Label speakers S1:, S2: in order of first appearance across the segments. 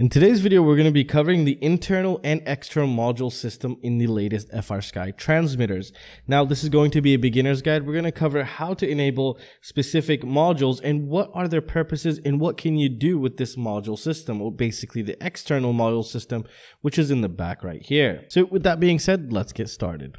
S1: In today's video, we're going to be covering the internal and external module system in the latest FrSky transmitters. Now, this is going to be a beginner's guide. We're going to cover how to enable specific modules and what are their purposes and what can you do with this module system, or basically the external module system, which is in the back right here. So with that being said, let's get started.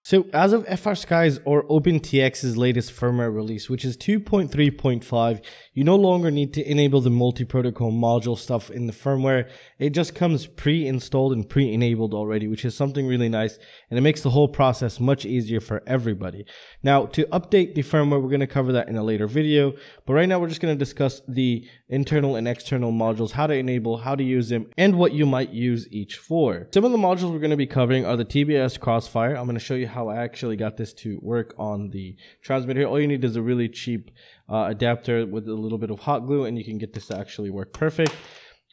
S1: So as of FrSky's or OpenTX's latest firmware release, which is 2.3.5, you no longer need to enable the multi-protocol module stuff in the firmware. It just comes pre-installed and pre-enabled already, which is something really nice, and it makes the whole process much easier for everybody. Now, to update the firmware, we're going to cover that in a later video, but right now we're just going to discuss the internal and external modules, how to enable, how to use them, and what you might use each for. Some of the modules we're going to be covering are the Tbs Crossfire. I'm going to show you how I actually got this to work on the transmitter. All you need is a really cheap adapter with a little bit of hot glue, and you can get this to actually work perfect.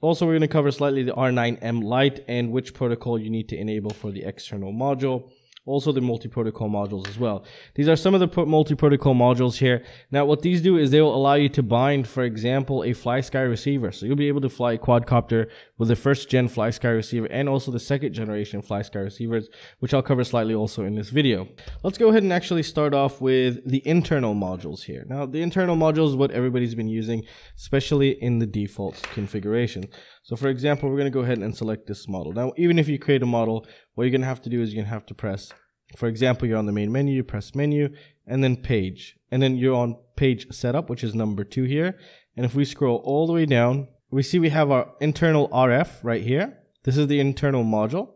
S1: Also, we're going to cover slightly the R9M Lite and which protocol you need to enable for the external module. Also the multi-protocol modules as well. These are some of the multi-protocol modules here. Now what these do is they will allow you to bind, for example, a Flysky receiver. So you'll be able to fly a quadcopter with the first gen Flysky receiver and also the second generation Flysky receivers, which I'll cover slightly also in this video. Let's go ahead and actually start off with the internal modules here. Now the internal module is what everybody's been using, especially in the default configuration. So for example, we're going to go ahead and select this model. Now, even if you create a model, what you're going to have to do is you're going to have to press, for example, you're on the main menu, you press menu, and then page. And then you're on page setup, which is number 2 here. And if we scroll all the way down, we see we have our internal RF right here. This is the internal module.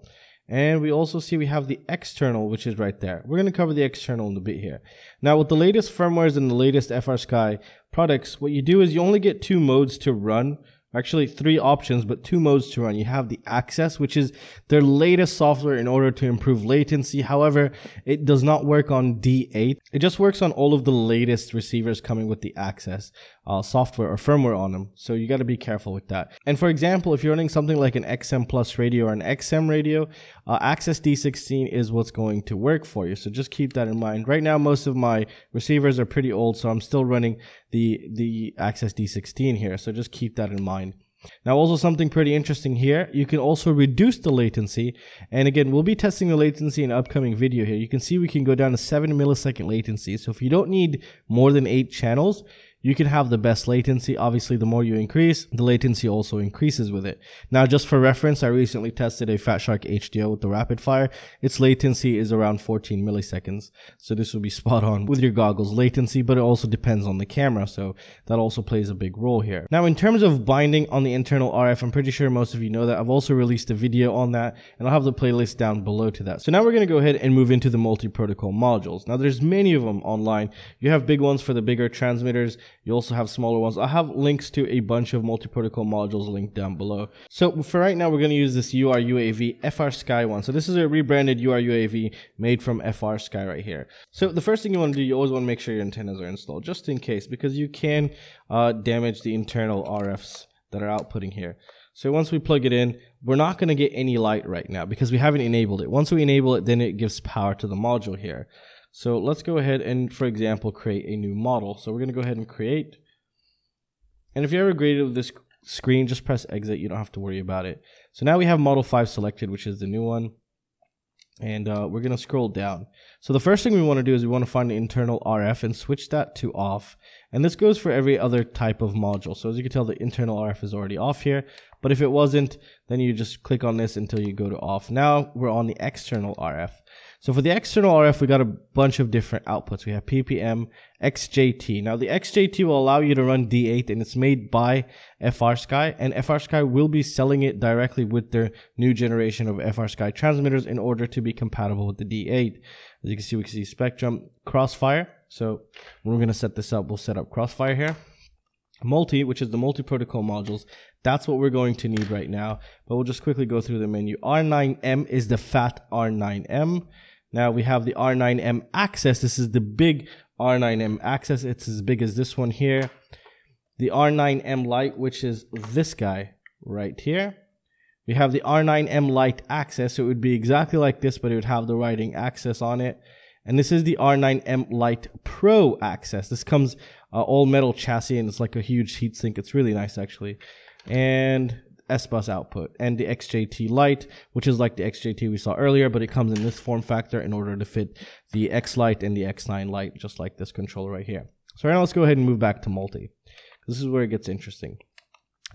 S1: And we also see we have the external, which is right there. We're going to cover the external in a bit here. Now, with the latest firmwares and the latest FrSky products, what you do is you only get 2 modes to run. Actually 3 options, but 2 modes to run. You have the Access, which is their latest software in order to improve latency. However, it does not work on D8. It just works on all of the latest receivers coming with the Access software or firmware on them. So you got to be careful with that. And for example, if you're running something like an XM Plus radio or an XM radio, Access D16 is what's going to work for you. So just keep that in mind. Right now, most of my receivers are pretty old, so I'm still running the Access D16 here. So just keep that in mind. Now, also something pretty interesting here, you can also reduce the latency. And again, we'll be testing the latency in an upcoming video here. You can see we can go down to 7 millisecond latency. So if you don't need more than 8 channels, you can have the best latency. Obviously, the more you increase, the latency also increases with it. Now, just for reference, I recently tested a Fat Shark HDO with the rapid fire. Its latency is around 14 milliseconds. So this will be spot on with your goggles latency, but it also depends on the camera. So that also plays a big role here. Now, in terms of binding on the internal RF, I'm pretty sure most of you know that. I've also released a video on that, and I'll have the playlist down below to that. So now we're going to go ahead and move into the multi-protocol modules. Now, there's many of them online. You have big ones for the bigger transmitters. You also have smaller ones. I have links to a bunch of multi-protocol modules linked down below. So for right now, we're going to use this UR-UAV FrSky one. So this is a rebranded UR-UAV made from FrSky right here. So the first thing you want to do, you always want to make sure your antennas are installed, just in case, because you can damage the internal RFs that are outputting here. So once we plug it in, we're not going to get any light right now because we haven't enabled it. Once we enable it, then it gives power to the module here. So let's go ahead and, for example, create a new model. So we're going to go ahead and create. And if you ever created this screen, just press exit. You don't have to worry about it. So now we have model 5 selected, which is the new one. And we're going to scroll down. So the first thing we want to do is we want to find the internal RF and switch that to off. And this goes for every other type of module. So as you can tell, the internal RF is already off here. But if it wasn't, then you just click on this until you go to off. Now we're on the external RF. So for the external RF, we got a bunch of different outputs. We have PPM, XJT. Now the XJT will allow you to run D8, and it's made by FrSky, and FrSky will be selling it directly with their new generation of FrSky transmitters in order to be compatible with the D8. As you can see, we can see Spectrum, Crossfire. So when we're going to set this up, we'll set up Crossfire here. Multi, which is the multi-protocol modules, that's what we're going to need right now. But we'll just quickly go through the menu. R9M is the fat R9M. Now we have the R9M Access. This is the big R9M Access. It's as big as this one here. The R9M Lite, which is this guy right here. We have the R9M Lite Access. So it would be exactly like this, but it would have the writing Access on it. And this is the R9M Lite Pro access. This comes all metal chassis, and it's like a huge heatsink. It's really nice actually. And S-Bus output, and the XJT Lite, which is like the XJT we saw earlier, but it comes in this form factor in order to fit the X Lite and the X9 Lite, just like this controller right here. So right now let's go ahead and move back to multi. This is where it gets interesting.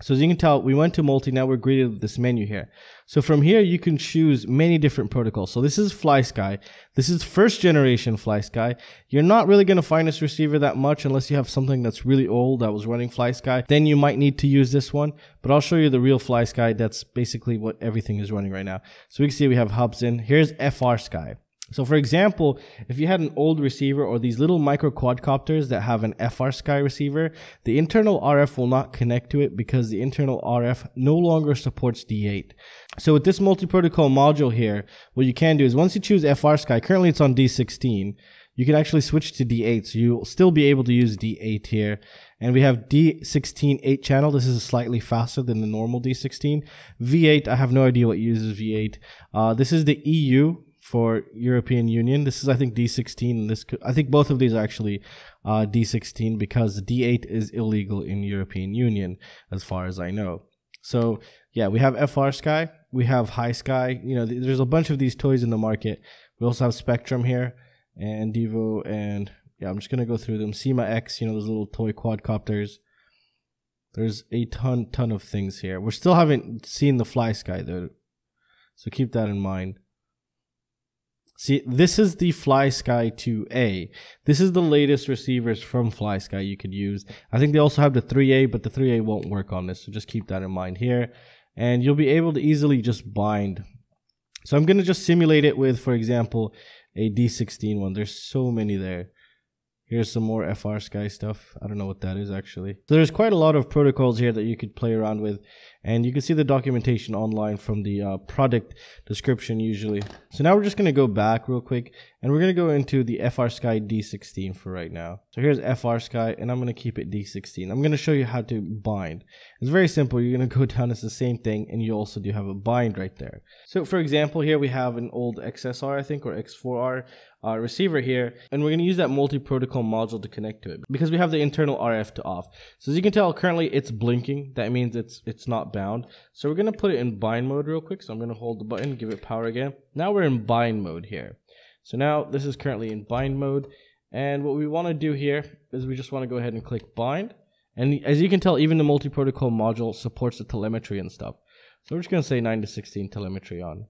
S1: So as you can tell, we went to multi, now we're greeted with this menu here. So from here, you can choose many different protocols. So this is FlySky. This is first generation FlySky. You're not really going to find this receiver that much unless you have something that's really old that was running FlySky. Then you might need to use this one, but I'll show you the real FlySky. That's basically what everything is running right now. So we can see we have hubs in. Here's FrSky. So for example, if you had an old receiver or these little micro quadcopters that have an FrSky receiver, the internal RF will not connect to it because the internal RF no longer supports D8. So with this multi-protocol module here, what you can do is once you choose FrSky, currently it's on D16, you can actually switch to D8. So you'll still be able to use D8 here. And we have D16 8 channel. This is slightly faster than the normal D16. V8, I have no idea what uses V8. This is the EU for European Union. This is, I think, D16. And this I think both of these are actually D16 because D8 is illegal in European Union as far as I know. So yeah, we have FrSky, we have HiSky. You know, there's a bunch of these toys in the market. We also have Spectrum here and Devo, and yeah, I'm just gonna go through them. SEMA X, you know, those little toy quadcopters. There's a ton of things here. We still haven't seen the FlySky though, so keep that in mind. See, this is the FlySky 2A. This is the latest receivers from FlySky you could use. I think they also have the 3A, but the 3A won't work on this, so just keep that in mind here. And you'll be able to easily just bind. So I'm going to just simulate it with, for example, a D16 one. There's so many there. Here's some more FrSky stuff. I don't know what that is actually. So there's quite a lot of protocols here that you could play around with. And you can see the documentation online from the product description usually. So now we're just going to go back real quick. And we're going to go into the FrSky D16 for right now. So here's FrSky, and I'm going to keep it D16. I'm going to show you how to bind. It's very simple. You're going to go down, it's the same thing. And you also do have a bind right there. So for example, here we have an old XSR, I think, or X4R. Receiver here, and we're going to use that multi-protocol module to connect to it because we have the internal RF to off. So as you can tell, currently it's blinking. That means it's not bound. So we're going to put it in bind mode real quick. So I'm going to hold the button, give it power again. Now we're in bind mode here. So now this is currently in bind mode, and what we want to do here is we just want to go ahead and click bind. And as you can tell, even the multi-protocol module supports the telemetry and stuff. So we're just going to say 9 to 16 telemetry on.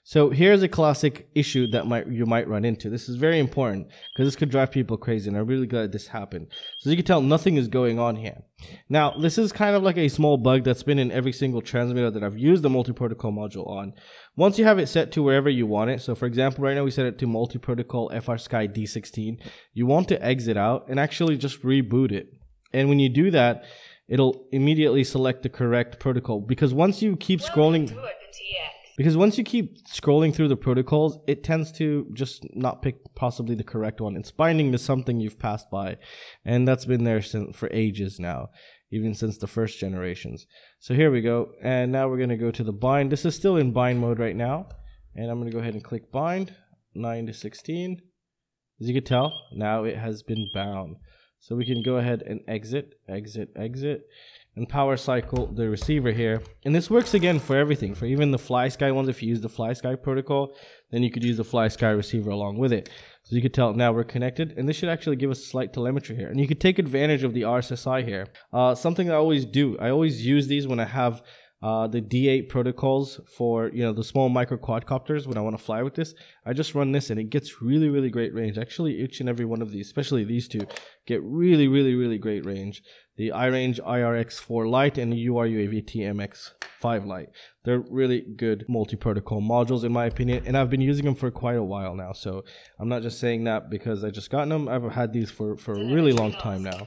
S1: So here's a classic issue that you might run into. This is very important because this could drive people crazy, and I'm really glad this happened. So as you can tell, nothing is going on here. Now, this is kind of like a small bug that's been in every single transmitter that I've used the multi-protocol module on. Once you have it set to wherever you want it, so for example, right now we set it to multi-protocol FrSky D16, you want to exit out and actually just reboot it. And when you do that, it'll immediately select the correct protocol because once you keep scrolling... Because once you keep scrolling through the protocols, it tends to just not pick possibly the correct one. It's binding to something you've passed by. And that's been there for ages now, even since the first generations. So here we go. And now we're going to go to the bind. This is still in bind mode right now. And I'm going to go ahead and click bind, 9 to 16. As you can tell, now it has been bound. So we can go ahead and exit, and power cycle the receiver here. And this works again for everything, for even the FlySky ones. If you use the FlySky protocol, then you could use the FlySky receiver along with it. So you can tell now we're connected, and this should actually give us slight telemetry here. And you could take advantage of the RSSI here. Something I always do, I always use these when I have the D8 protocols for, you know, the small micro quadcopters. When I want to fly with this, I just run this and it gets really great range. Actually, each and every one of these, especially these two, get really great range. The iRange IRX4 Lite and the URUAV TMX5 Lite. They're really good multi-protocol modules in my opinion, and I've been using them for quite a while now. So I'm not just saying that because I just gotten them. I've had these for a really long time now.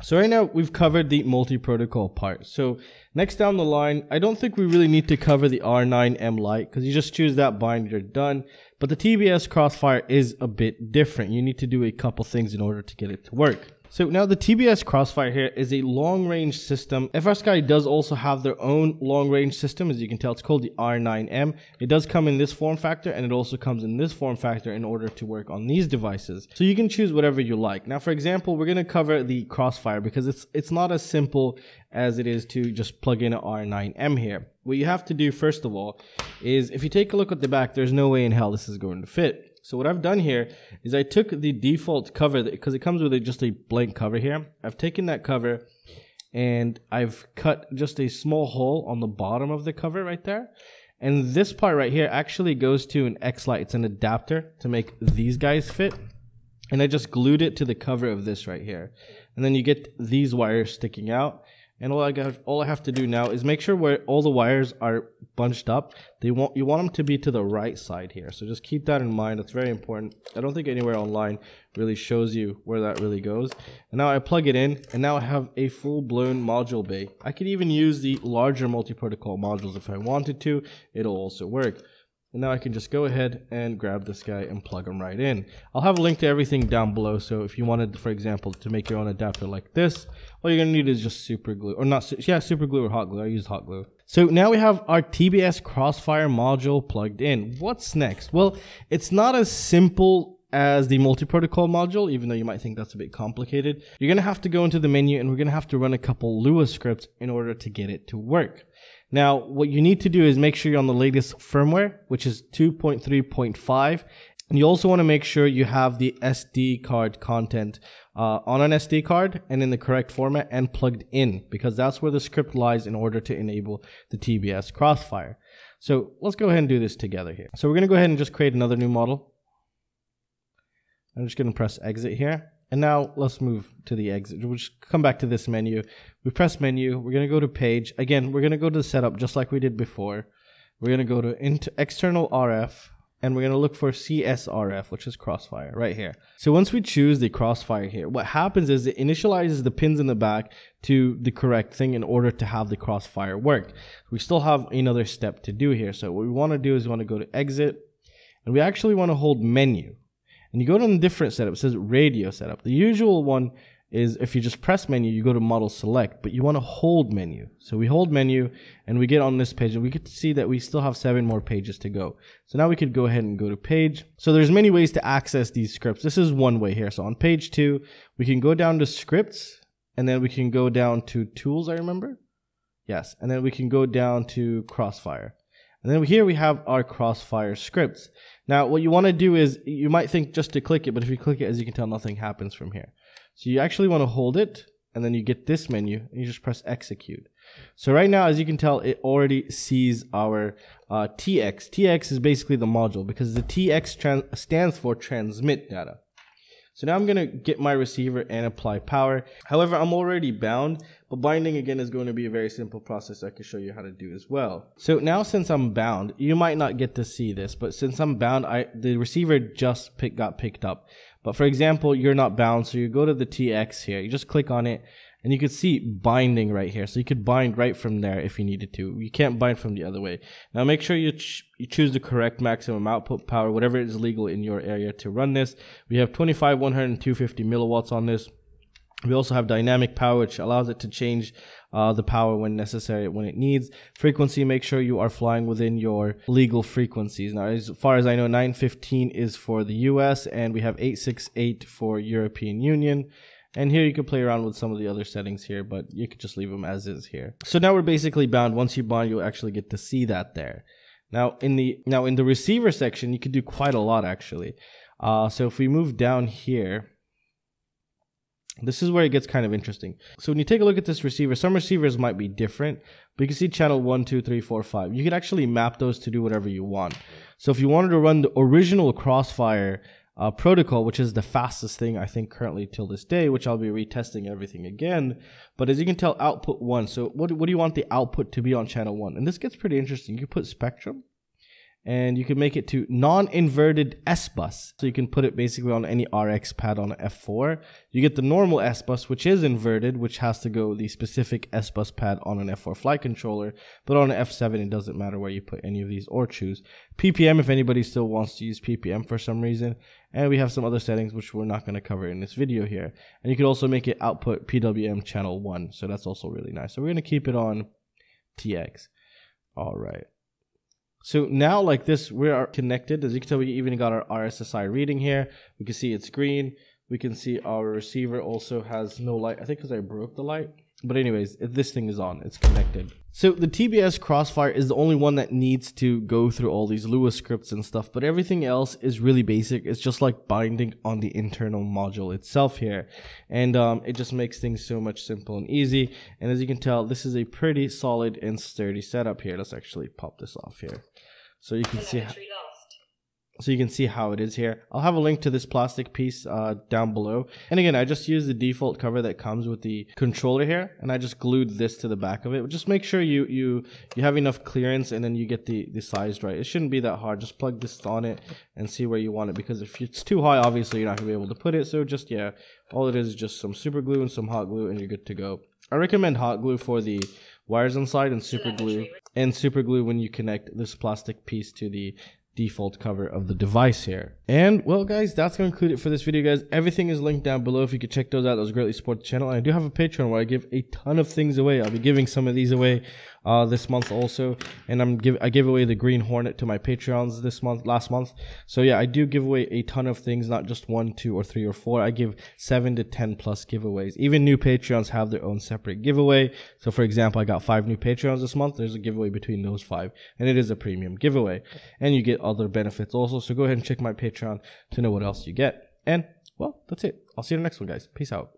S1: So right now we've covered the multi-protocol part. So next down the line, I don't think we really need to cover the R9M Lite because you just choose that bind, you're done. But the Tbs Crossfire is a bit different. You need to do a couple things in order to get it to work. So now the TBS Crossfire here is a long-range system. FrSky does also have their own long-range system. As you can tell, it's called the R9M. It does come in this form factor, and it also comes in this form factor in order to work on these devices. So you can choose whatever you like. Now, for example, we're going to cover the Crossfire because it's not as simple as it is to just plug in an R9M here. What you have to do, first of all, is if you take a look at the back, there's no way in hell this is going to fit. So what I've done here is I took the default cover, because it comes with just a blank cover here. I've taken that cover and I've cut just a small hole on the bottom of the cover right there. And this part right here actually goes to an X-Lite. It's an adapter to make these guys fit. And I just glued it to the cover of this right here. And then you get these wires sticking out. And all I have to do now is make sure where all the wires are bunched up, you want them to be to the right side here. So just keep that in mind. It's very important. I don't think anywhere online really shows you where that really goes. And now I plug it in, and now I have a full-blown module bay. I could even use the larger multi-protocol modules if I wanted to. It'll also work. And now I can just go ahead and grab this guy and plug him right in. I'll have a link to everything down below. So if you wanted, for example, to make your own adapter like this, all you're going to need is just super glue, or not, super glue or hot glue. I use hot glue. So now we have our TBS Crossfire module plugged in. What's next? Well, it's not as simple as the multi-protocol module, even though you might think that's a bit complicated. You're going to have to go into the menu, and we're going to have to run a couple Lua scripts in order to get it to work. Now, what you need to do is make sure you're on the latest firmware, which is 2.3.5. And you also want to make sure you have the SD card content on an SD card and in the correct format and plugged in, because that's where the script lies in order to enable the TBS Crossfire. So let's go ahead and do this together here. So we're going to go ahead and just create another new model. I'm just going to press exit here. And now let's move to the exit. We'll just come back to this menu. We press menu. We're going to go to page. Again, we're going to go to the setup just like we did before. We're going to go to external RF, and we're going to look for CSRF, which is Crossfire right here. So once we choose the Crossfire here, what happens is it initializes the pins in the back to the correct thing in order to have the Crossfire work. We still have another step to do here. So what we want to do is we want to go to exit, and we actually want to hold menu. And you go to a different setup. It says radio setup. The usual one is if you just press menu, you go to model select, but you want to hold menu. So we hold menu, and we get on this page, and we get to see that we still have 7 more pages to go. So now we could go ahead and go to page. So there's many ways to access these scripts. This is one way here. So on page 2, we can go down to scripts, and then we can go down to tools, I remember. Yes. And then we can go down to Crossfire. And then here we have our Crossfire scripts. Now, what you want to do is, you might think just to click it, but if you click it, as you can tell, nothing happens from here. So you actually want to hold it, and then you get this menu, and you just press execute. So right now, as you can tell, it already sees our TX. TX is basically the module, because the TX stands for transmit data. So now I'm going to get my receiver and apply power. However, I'm already bound, but binding again is going to be a very simple process I can show you how to do as well. So now since I'm bound, you might not get to see this, but since I'm bound, the receiver just got picked up. But for example, you're not bound, so you go to the TX here, you just click on it, and you can see binding right here. So you could bind right from there if you needed to. You can't bind from the other way. Now make sure you choose the correct maximum output power, whatever is legal in your area to run this. We have 25, 100, and 250 milliwatts on this. We also have dynamic power, which allows it to change the power when necessary, when it needs. Frequency, make sure you are flying within your legal frequencies. Now, as far as I know, 915 is for the US, and we have 868 for European Union. And here you can play around with some of the other settings here, but you could just leave them as is here. So now we're basically bound. Once you bind, you'll actually get to see that there. Now in the receiver section, you could do quite a lot actually. So if we move down here, this is where it gets kind of interesting. So when you take a look at this receiver, some receivers might be different, but you can see channel 1, 2, 3, 4, 5. You can actually map those to do whatever you want. So if you wanted to run the original Crossfire protocol, which is the fastest thing I think currently till this day, which I'll be retesting everything again. But as you can tell, output 1. So what do you want the output to be on channel 1? And this gets pretty interesting. You put spectrum, and you can make it to non-inverted S-bus. So you can put it basically on any RX pad on an F4. You get the normal S-bus, which is inverted, which has to go the specific S-bus pad on an F4 flight controller. But on an F7, it doesn't matter where you put any of these or choose. PPM, if anybody still wants to use PPM for some reason. And we have some other settings, which we're not going to cover in this video here. And you can also make it output PWM channel 1. So that's also really nice. So we're going to keep it on TX. All right. So now like this, we are connected. As you can tell, we even got our RSSI reading here. We can see it's green. We can see our receiver also has no light. I think because I broke the light. But anyways, this thing is on. It's connected. So the Tbs Crossfire is the only one that needs to go through all these Lua scripts and stuff. But everything else is really basic. It's just like binding on the internal module itself here. And it just makes things so much simple and easy. And as you can tell, this is a pretty solid and sturdy setup here. Let's actually pop this off here. So you can see how it is here. I'll have a link to this plastic piece down below. And again, I just used the default cover that comes with the controller here, and I just glued this to the back of it. Just make sure you have enough clearance, and then you get the size right. It shouldn't be that hard. Just plug this on it and see where you want it, because if it's too high, obviously you're not gonna be able to put it. So just, yeah, all it is just some super glue and some hot glue, and you're good to go. I recommend hot glue for the wires inside, and super glue when you connect this plastic piece to the default cover of the device here. And well guys, that's gonna conclude it for this video, guys. Everything is linked down below if you could check those out. Those greatly support the channel. And I do have a Patreon where I give a ton of things away. I'll be giving some of these away this month also, and I give away the Green Hornet to my Patreons last month. So yeah, I do give away a ton of things, not just 1, 2, or 3, or 4. I give 7 to 10 plus giveaways. Even new Patreons have their own separate giveaway. So for example, I got 5 new Patreons this month. There's a giveaway between those 5, and it is a premium giveaway, and you get other benefits also. So go ahead and check my Patreon to know what else you get. And well, that's it. I'll see you in the next one, guys. Peace out.